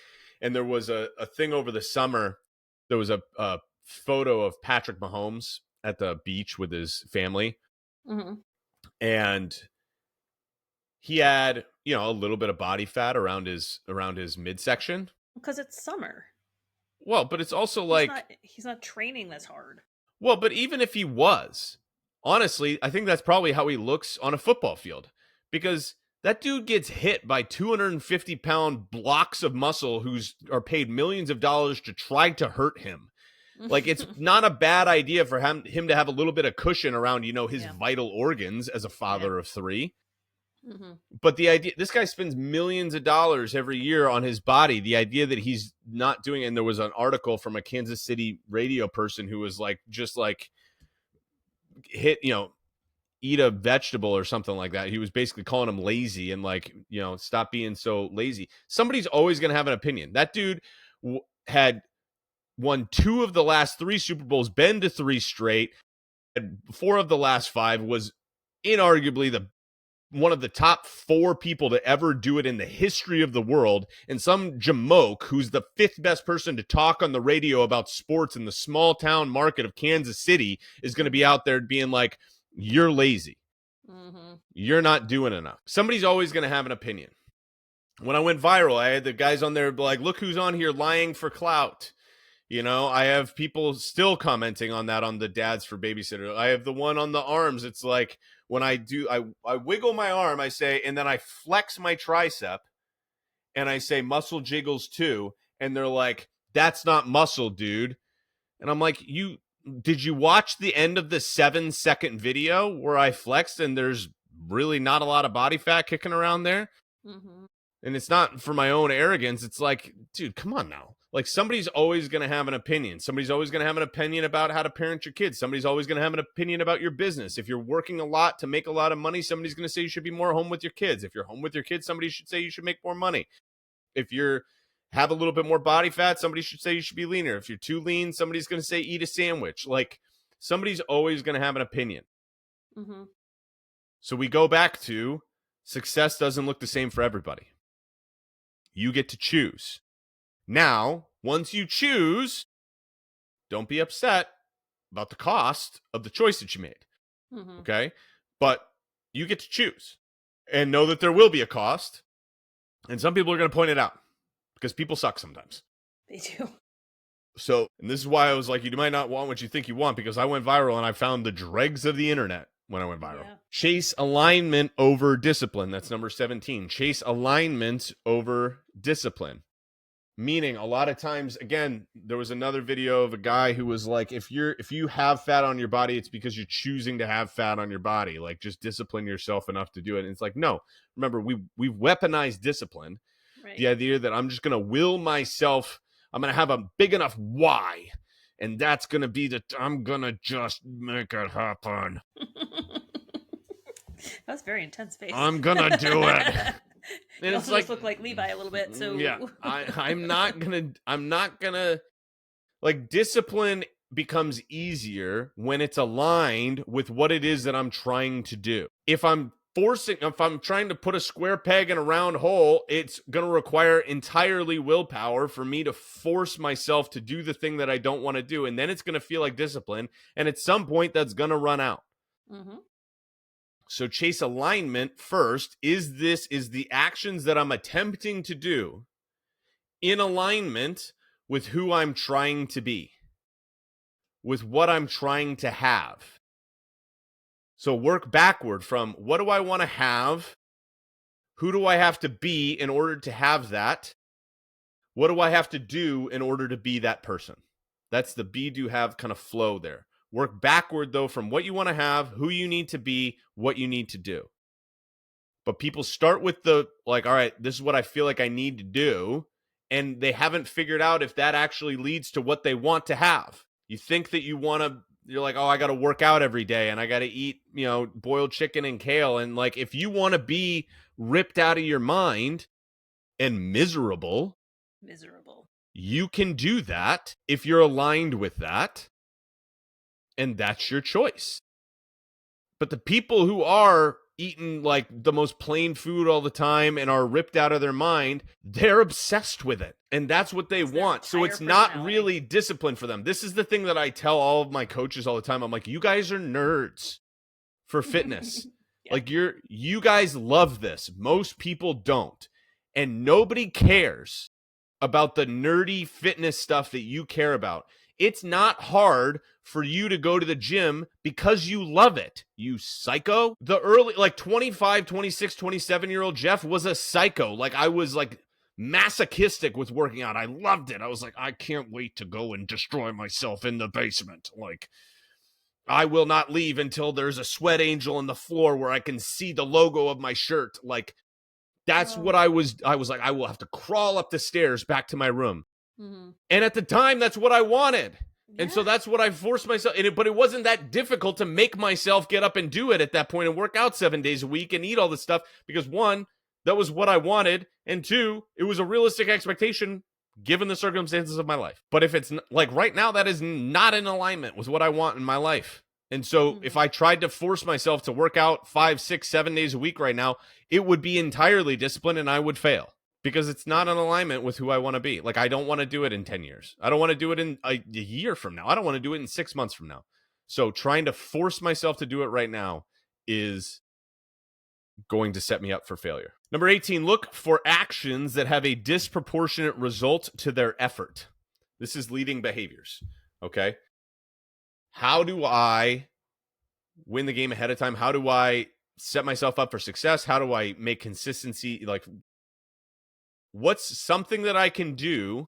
[SPEAKER 1] and there was a thing over the summer. There was a photo of Patrick Mahomes at the beach with his family. And he had, a little bit of body fat around his midsection.
[SPEAKER 2] Because it's summer.
[SPEAKER 1] Well, but it's also
[SPEAKER 2] he's not training this hard.
[SPEAKER 1] Well, but even if he was, honestly, I think that's probably how he looks on a football field, because that dude gets hit by 250-pound blocks of muscle who's are paid millions of dollars to try to hurt him. Like, it's not a bad idea for him to have a little bit of cushion around, his vital organs as a father of 3. But the idea, this guy spends millions of dollars every year on his body. The idea that he's not doing, and there was an article from a Kansas City radio person who was like, just like hit, eat a vegetable or something like that. He was basically calling him lazy and like, stop being so lazy. Somebody's always going to have an opinion. That dude had won 2 of the last 3 Super Bowls, been to 3 straight, and 4 of the last 5, was inarguably one of the top 4 people to ever do it in the history of the world. And some jamoke who's the 5th best person to talk on the radio about sports in the small town market of Kansas City is going to be out there being like, you're lazy.
[SPEAKER 2] Mm-hmm.
[SPEAKER 1] You're not doing enough. Somebody's always going to have an opinion. When I went viral, I had the guys on there like, look who's on here lying for clout. You know, I have people still commenting on that on the dads for babysitter. I have the one on the arms. It's like when I wiggle my arm, I say, and then I flex my tricep and I say muscle jiggles too. And they're like, that's not muscle, dude. And I'm like, did you watch the end of the 7-second video where I flexed and there's really not a lot of body fat kicking around there?
[SPEAKER 2] Mm-hmm.
[SPEAKER 1] And it's not for my own arrogance. It's like, dude, come on now. Like, somebody's always going to have an opinion. Somebody's always going to have an opinion about how to parent your kids. Somebody's always going to have an opinion about your business. If you're working a lot to make a lot of money, somebody's going to say you should be more home with your kids. If you're home with your kids, somebody should say you should make more money. If you're have a little bit more body fat, somebody should say you should be leaner. If you're too lean, somebody's going to say eat a sandwich. Like, somebody's always going to have an opinion.
[SPEAKER 2] Mm-hmm.
[SPEAKER 1] So we go back to success doesn't look the same for everybody. You get to choose. Now, once you choose, don't be upset about the cost of the choice that you made.
[SPEAKER 2] Mm-hmm.
[SPEAKER 1] Okay? But you get to choose and know that there will be a cost. And some people are going to point it out because people suck sometimes.
[SPEAKER 2] They do.
[SPEAKER 1] So, and this is why I was like, you might not want what you think you want, because I went viral and I found the dregs of the internet when I went viral.
[SPEAKER 2] Yeah.
[SPEAKER 1] Chase alignment over discipline. That's number 17. Chase alignment over discipline. Meaning, a lot of times, again, there was another video of a guy who was like, if you have fat on your body, it's because you're choosing to have fat on your body. Like, just discipline yourself enough to do it. And it's like, no. Remember, we've weaponized discipline.
[SPEAKER 2] Right.
[SPEAKER 1] The idea that I'm just going to will myself, I'm going to have a big enough why, and that's going to be I'm going to just make it happen.
[SPEAKER 2] That's very intense face.
[SPEAKER 1] I'm going to do it.
[SPEAKER 2] And you also just look like Levi a little bit, so
[SPEAKER 1] yeah, I'm not gonna like, discipline becomes easier when it's aligned with what it is that I'm trying to do. If I'm trying to put a square peg in a round hole, it's going to require entirely willpower for me to force myself to do the thing that I don't want to do. And then it's going to feel like discipline. And at some point, that's going to run out.
[SPEAKER 2] Mm-hmm.
[SPEAKER 1] So chase alignment first. Is the actions that I'm attempting to do in alignment with who I'm trying to be, with what I'm trying to have? So work backward from, what do I want to have? Who do I have to be in order to have that? What do I have to do in order to be that person? That's the be, do, have kind of flow there. Work backward, though, from what you want to have, who you need to be, what you need to do. But people start with the, like, all right, this is what I feel like I need to do, and they haven't figured out if that actually leads to what they want to have. You think that you're like, oh, I got to work out every day and I got to eat, boiled chicken and kale. And like, if you want to be ripped out of your mind and miserable, you can do that if you're aligned with that. And that's your choice. But the people who are eating like the most plain food all the time and are ripped out of their mind, they're obsessed with it. And that's what they want. So it's not really discipline for them. This is the thing that I tell all of my coaches all the time. I'm like, you guys are nerds for fitness. Yeah. Like, you guys love this. Most people don't. And nobody cares about the nerdy fitness stuff that you care about. It's not hard for you to go to the gym because you love it, you psycho. The early, like 25, 26, 27-year-old Jeff was a psycho. Like, I was like masochistic with working out. I loved it. I was like, I can't wait to go and destroy myself in the basement. Like, I will not leave until there's a sweat angel in the floor where I can see the logo of my shirt. Like, that's what I was like, I will have to crawl up the stairs back to my room. Mm-hmm. And at the time, that's what I wanted. Yeah. And so that's what I forced myself. But it wasn't that difficult to make myself get up and do it at that point and work out 7 days a week and eat all this stuff. Because one, that was what I wanted. And two, it was a realistic expectation given the circumstances of my life. But if it's like right now, that is not in alignment with what I want in my life. And so if I tried to force myself to work out 5, 6, 7 days a week right now, it would be entirely disciplined and I would fail. Because it's not in alignment with who I want to be. Like, I don't want to do it in 10 years. I don't want to do it in a year from now. I don't want to do it in 6 months from now. So trying to force myself to do it right now is going to set me up for failure. Number 18, look for actions that have a disproportionate result to their effort. This is leading behaviors. Okay. How do I win the game ahead of time? How do I set myself up for success? How do I make consistency? Like, what's something that I can do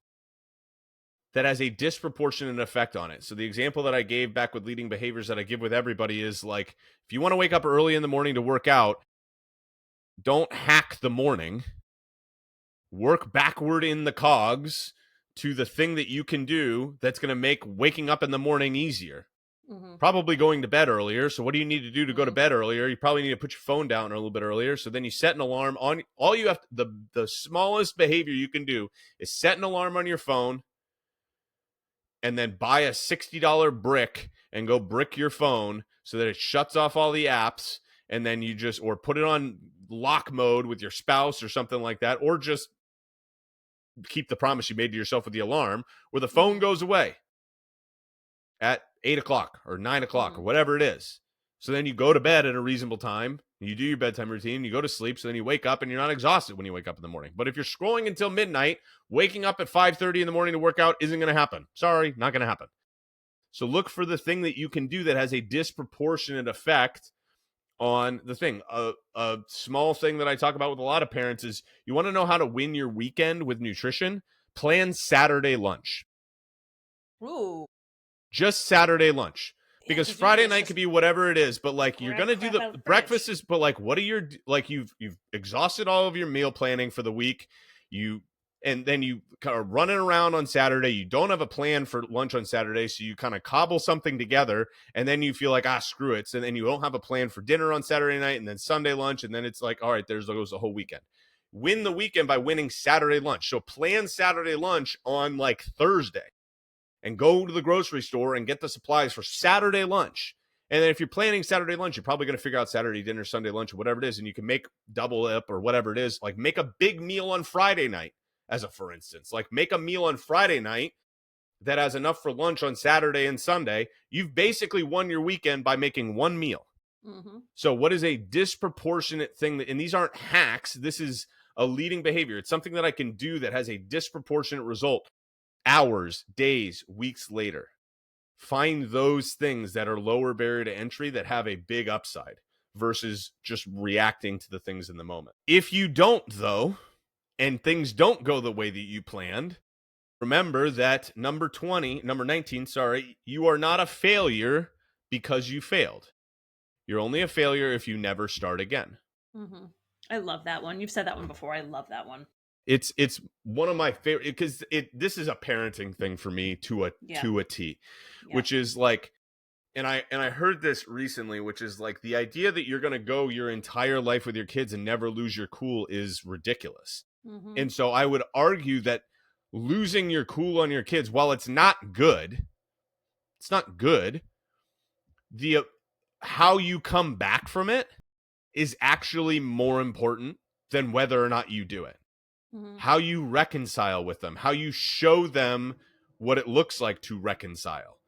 [SPEAKER 1] that has a disproportionate effect on it? So the example that I gave back with leading behaviors that I give with everybody is like, if you want to wake up early in the morning to work out, don't hack the morning. Work backward in the cogs to the thing that you can do that's going to make waking up in the morning easier.
[SPEAKER 2] Mm-hmm.
[SPEAKER 1] Probably going to bed earlier. So what do you need to do to go to bed earlier? You probably need to put your phone down a little bit earlier. So then you set an alarm on. All you have to, the smallest behavior you can do is set an alarm on your phone and then buy a $60 brick and go brick your phone so that it shuts off all the apps. And then you just, or put it on lock mode with your spouse or something like that, or just keep the promise you made to yourself with the alarm where the phone goes away at 8 o'clock or 9 o'clock or whatever it is. So then you go to bed at a reasonable time. You do your bedtime routine. You go to sleep. So then you wake up and you're not exhausted when you wake up in the morning. But if you're scrolling until midnight, waking up at 5:30 in the morning to work out isn't going to happen. Sorry, not going to happen. So look for the thing that you can do that has a disproportionate effect on the thing. A small thing that I talk about with a lot of parents is you want to know how to win your weekend with nutrition? Plan Saturday lunch.
[SPEAKER 2] Ooh.
[SPEAKER 1] Just Saturday lunch. Because Friday night could be whatever it is, but like you're gonna do the breakfast is, but like what are your, like you've exhausted all of your meal planning for the week, and then you kind of running around on Saturday. You don't have a plan for lunch on Saturday, so you kind of cobble something together, and then you feel like screw it, so then you don't have a plan for dinner on Saturday night, and then Sunday lunch, and then it's like, all right, there goes the whole weekend. Win the weekend by winning Saturday lunch. So plan Saturday lunch on like Thursday. And go to the grocery store and get the supplies for Saturday lunch. And then if you're planning Saturday lunch, you're probably going to figure out Saturday dinner, Sunday lunch, or whatever it is. And you can make double up or whatever it is. Like make a big meal on Friday night, as a for instance. Like make a meal on Friday night that has enough for lunch on Saturday and Sunday. You've basically won your weekend by making one meal. Mm-hmm. So what is a disproportionate thing that, and these aren't hacks, this is a leading behavior. It's something that I can do that has a disproportionate result. Hours, days, weeks later. Find those things that are lower barrier to entry that have a big upside versus just reacting to the things in the moment. If you don't, though, and things don't go the way that you planned, remember that number 19, you are not a failure because you failed. You're only a failure if you never start again.
[SPEAKER 2] Mm-hmm. I love that one. You've said that one before. I love that one.
[SPEAKER 1] It's one of my favorite because this is a parenting thing for me to a T, which is like, and I heard this recently, which is like the idea that you're going to go your entire life with your kids and never lose your cool is ridiculous. Mm-hmm. And so I would argue that losing your cool on your kids, while it's not good, the how you come back from it is actually more important than whether or not you do it. Mm-hmm. How you reconcile with them, how you show them what it looks like to reconcile,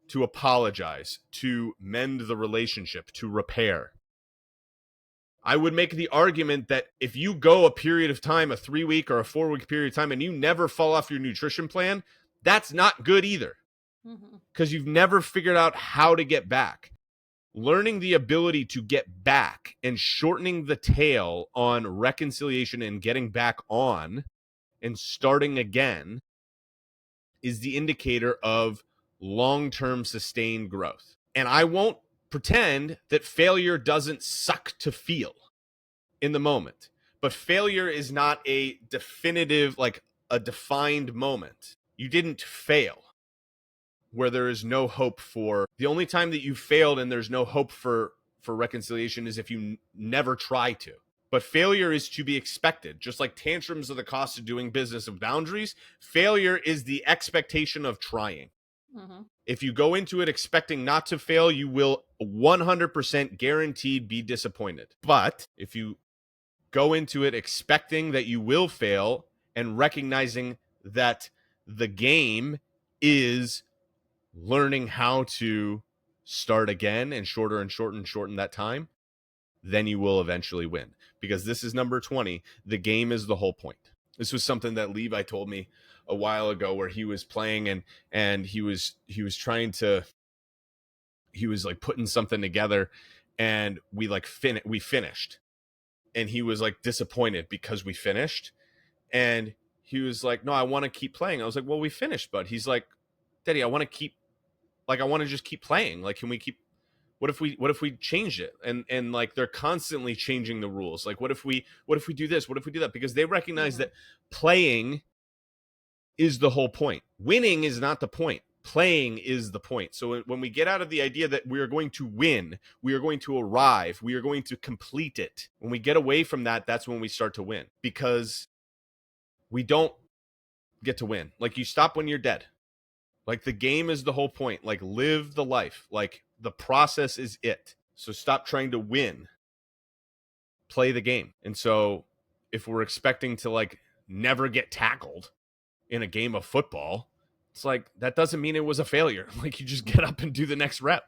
[SPEAKER 1] to apologize, to mend the relationship, to repair. I would make the argument that if you go a period of time, a 3-week or a 4-week period of time, and you never fall off your nutrition plan, that's not good either. Because you've never figured out how to get back. Learning the ability to get back and shortening the tail on reconciliation and getting back on and starting again is the indicator of long-term sustained growth. And I won't pretend that failure doesn't suck to feel in the moment, but failure is not a definitive, like a defined moment. You didn't fail where there is no hope for. The only time that you failed and there's no hope for reconciliation is if you never try to. But failure is to be expected. Just like tantrums are the cost of doing business of boundaries, failure is the expectation of trying. Mm-hmm. If you go into it expecting not to fail, you will 100% guaranteed be disappointed. But if you go into it expecting that you will fail and recognizing that the game is learning how to start again and shorten that time, then you will eventually win. Because this is number 20. The game is the whole point. This was something that Levi told me a while ago, where he was playing and he was trying to, he was like putting something together, and we like we finished, and he was like disappointed because we finished, and he was like, no, I want to keep playing. I was like, well, we finished, bud. He's like, Daddy, I want to keep, like, I want to just keep playing. Like, can we keep, what if we change it? And like, they're constantly changing the rules. Like, what if we do this? What if we do that? Because they recognize that playing is the whole point. Winning is not the point. Playing is the point. So when we get out of the idea that we are going to win, we are going to arrive, we are going to complete it. When we get away from that, that's when we start to win, because we don't get to win. Like, you stop when you're dead. Like, the game is the whole point. Like, live the life. Like, the process is it. So stop trying to win. Play the game. And so if we're expecting to like never get tackled in a game of football, it's like, that doesn't mean it was a failure. Like, you just get up and do the next rep.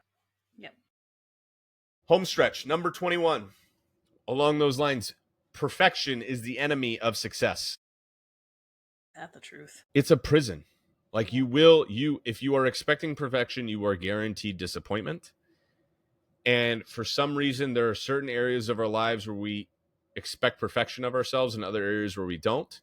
[SPEAKER 2] Yep.
[SPEAKER 1] Home stretch, number 21. Along those lines, perfection is the enemy of success.
[SPEAKER 2] That's the truth.
[SPEAKER 1] It's a prison. Like, if you are expecting perfection, you are guaranteed disappointment. And for some reason, there are certain areas of our lives where we expect perfection of ourselves and other areas where we don't.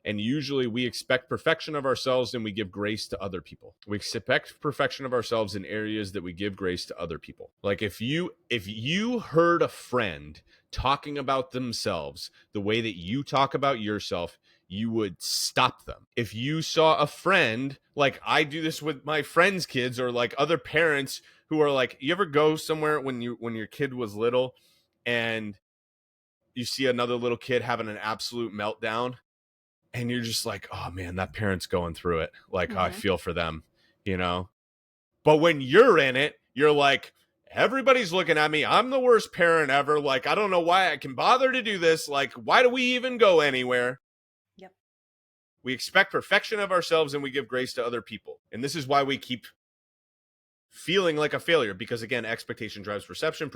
[SPEAKER 1] And usually we expect perfection of ourselves and we give grace to other people. We expect perfection of ourselves in areas that we give grace to other people. Like, if you heard a friend talking about themselves the way that you talk about yourself, you would stop them. If you saw a friend, like I do this with my friends' kids, or like other parents who are like, you ever go somewhere when your kid was little and you see another little kid having an absolute meltdown, and you're just like, oh man, that parent's going through it. Like, I feel for them, you know? But when you're in it, you're like, everybody's looking at me. I'm the worst parent ever. Like, I don't know why I can bother to do this. Like, why do we even go anywhere?
[SPEAKER 2] Yep.
[SPEAKER 1] We expect perfection of ourselves and we give grace to other people. And this is why we keep feeling like a failure, because again, expectation drives perception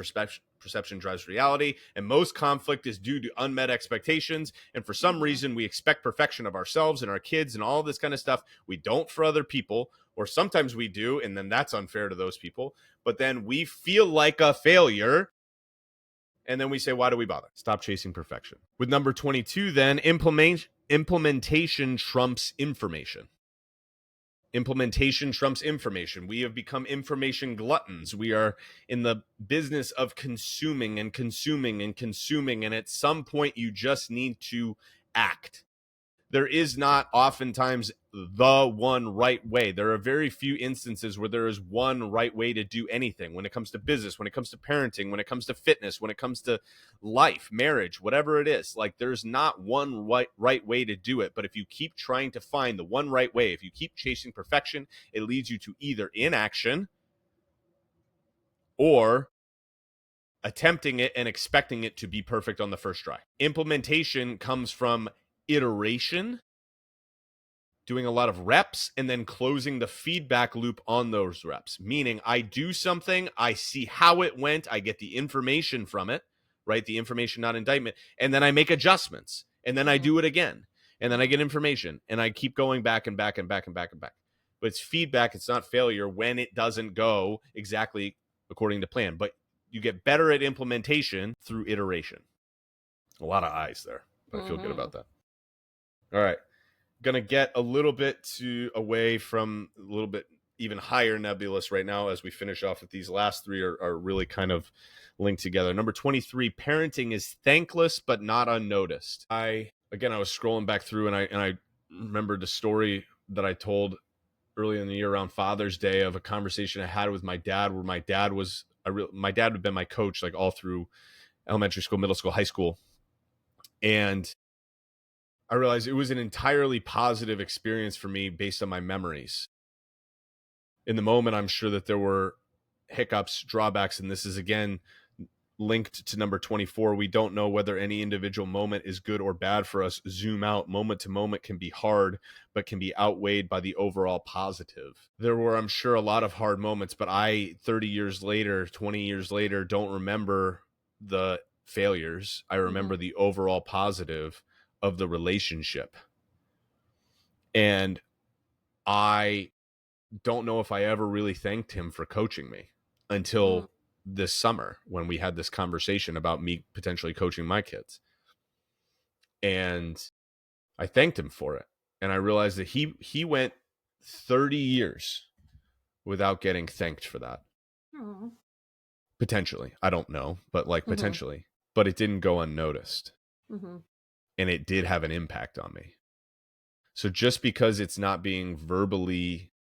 [SPEAKER 1] drives reality, and most conflict is due to unmet expectations. And for some reason, we expect perfection of ourselves and our kids and all this kind of stuff. We don't for other people, or sometimes we do, and then that's unfair to those people. But then we feel like a failure, and then we say, why do we bother? Stop chasing perfection. With number 22, then, implementation trumps information. Implementation trumps information. We have become information gluttons. We are in the business of consuming and consuming and consuming. And at some point, you just need to act. There is not oftentimes the one right way. There are very few instances where there is one right way to do anything. When it comes to business, when it comes to parenting, when it comes to fitness, when it comes to life, marriage, whatever it is, like, there's not one right way to do it. But if you keep trying to find the one right way, if you keep chasing perfection, it leads you to either inaction or attempting it and expecting it to be perfect on the first try. Implementation comes from iteration, doing a lot of reps, and then closing the feedback loop on those reps. Meaning, I do something, I see how it went, I get the information from it, right? The information, not indictment. And then I make adjustments. And then I do it again. And then I get information. And I keep going back and back and back and back and back. But it's feedback, it's not failure when it doesn't go exactly according to plan. But you get better at implementation through iteration. A lot of eyes there, but I feel good about that. All right. Gonna get a little bit away from a little bit even higher nebulous right now as we finish off with these last three are really kind of linked together. Number 23, parenting is thankless but not unnoticed. I was scrolling back through and I remembered the story that I told early in the year around Father's Day of a conversation I had with my dad, where my dad had been my coach like all through elementary school, middle school, high school, and I realized it was an entirely positive experience for me based on my memories. In the moment, I'm sure that there were hiccups, drawbacks, and this is again linked to number 24. We don't know whether any individual moment is good or bad for us. Zoom out. Moment to moment can be hard, but can be outweighed by the overall positive. There were, I'm sure, a lot of hard moments, but I, 30 years later, 20 years later, don't remember the failures. I remember the overall positive of the relationship. And I don't know if I ever really thanked him for coaching me until this summer when we had this conversation about me potentially coaching my kids. And I thanked him for it. And I realized that he went 30 years without getting thanked for that.
[SPEAKER 2] Mm-hmm.
[SPEAKER 1] Potentially. I don't know, but like potentially. But it didn't go unnoticed.
[SPEAKER 2] Mm-hmm.
[SPEAKER 1] And it did have an impact on me. So just because it's not being verbally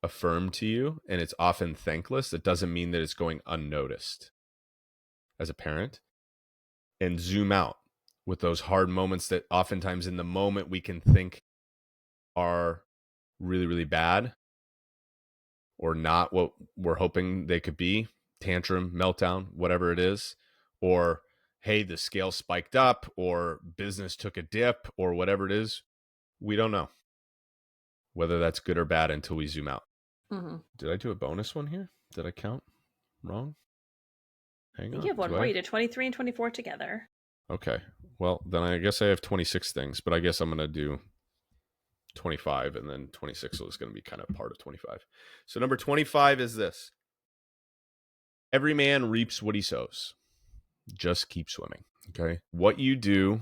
[SPEAKER 1] affirmed to you and it's often thankless, it doesn't mean that it's going unnoticed as a parent. And zoom out with those hard moments that oftentimes in the moment we can think are really, really bad or not what we're hoping they could be, tantrum, meltdown, whatever it is, or hey, the scale spiked up or business took a dip or whatever it is. We don't know whether that's good or bad until we zoom out. Did I do a bonus one here? Did I count wrong?
[SPEAKER 2] I
[SPEAKER 1] Hang
[SPEAKER 2] think
[SPEAKER 1] on.
[SPEAKER 2] you have one more. You did 23 and 24 together.
[SPEAKER 1] Okay. Well, then I guess I have 26 things, but I guess I'm going to do 25 and then 26 is going to be kind of part of 25. So number 25 is this. Every man reaps what he sows. Just keep swimming. Okay. What you do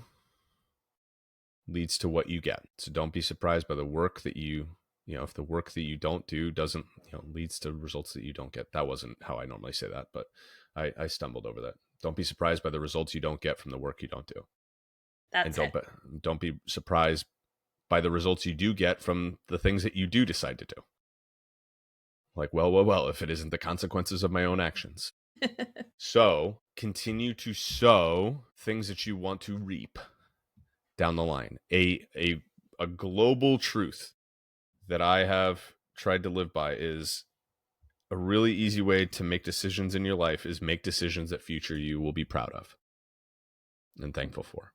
[SPEAKER 1] leads to what you get. So don't be surprised by the work that if the work that you don't do doesn't, leads to results that you don't get. That wasn't how I normally say that, but I stumbled over that. Don't be surprised by the results you don't get from the work you don't do.
[SPEAKER 2] That's
[SPEAKER 1] And don't be surprised by the results you do get from the things that you do decide to do. Like, well, if it isn't the consequences of my own actions. So continue to sow things that you want to reap down the line. A global truth that I have tried to live by is a really easy way to make decisions in your life is make decisions that future you will be proud of and thankful for.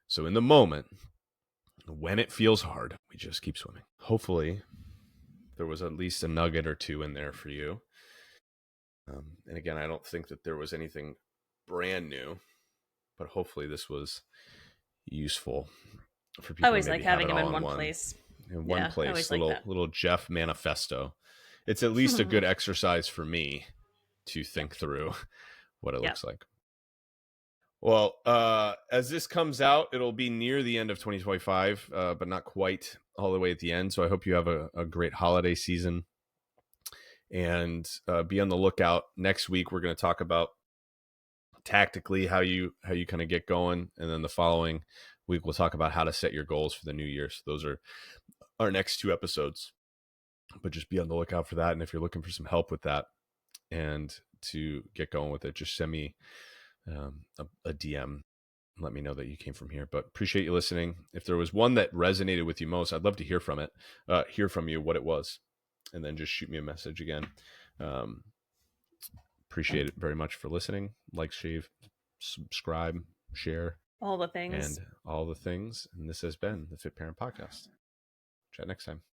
[SPEAKER 1] So in the moment, when it feels hard, we just keep swimming. Hopefully, there was at least a nugget or two in there for you. And again, I don't think that there was anything brand new, but hopefully this was useful for
[SPEAKER 2] I
[SPEAKER 1] people to
[SPEAKER 2] always
[SPEAKER 1] maybe
[SPEAKER 2] like
[SPEAKER 1] have
[SPEAKER 2] having
[SPEAKER 1] it
[SPEAKER 2] them
[SPEAKER 1] all
[SPEAKER 2] in one
[SPEAKER 1] one
[SPEAKER 2] place.
[SPEAKER 1] in one
[SPEAKER 2] Yeah, I
[SPEAKER 1] place.
[SPEAKER 2] always like that.
[SPEAKER 1] Little Jeff manifesto. It's at least a good exercise for me to think through what it looks like. Well, as this comes out, it'll be near the end of 2025, but not quite all the way at the end. So I hope you have a great holiday season. And be on the lookout. Next week, we're going to talk about tactically how you kind of get going. And then the following week, we'll talk about how to set your goals for the new year. So those are our next two episodes. But just be on the lookout for that. And if you're looking for some help with that and to get going with it, just send me a DM. Let me know that you came from here. But appreciate you listening. If there was one that resonated with you most, I'd love to hear from it, hear from you what it was, and then just shoot me a message again. Appreciate it very much for listening. Like, shave, subscribe, share,
[SPEAKER 2] All the things.
[SPEAKER 1] and all the things. And this has been the Fit Parent Podcast. Chat next time.